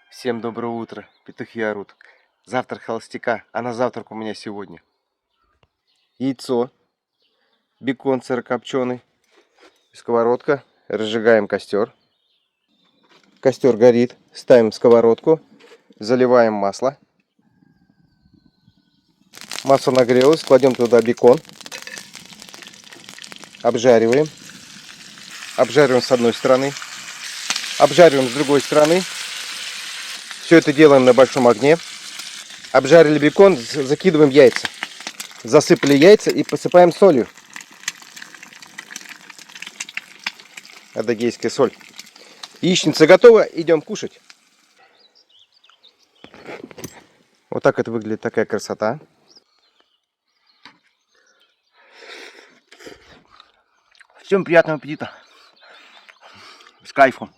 Всем доброе утро, петухи орут. Завтрак холостяка, а на завтрак у меня сегодня яйцо, бекон сырокопченый, сковородка. Разжигаем костер. Костер горит, ставим сковородку, заливаем масло. Масло нагрелось, кладем туда бекон, обжариваем. Обжариваем с одной стороны, обжариваем с другой стороны. Все это делаем на большом огне. Обжарили бекон, закидываем яйца. Засыпали яйца и посыпаем солью. Адыгейская соль. Яичница готова, идем кушать. Вот так это выглядит, такая красота. Всем приятного аппетита. С кайфом.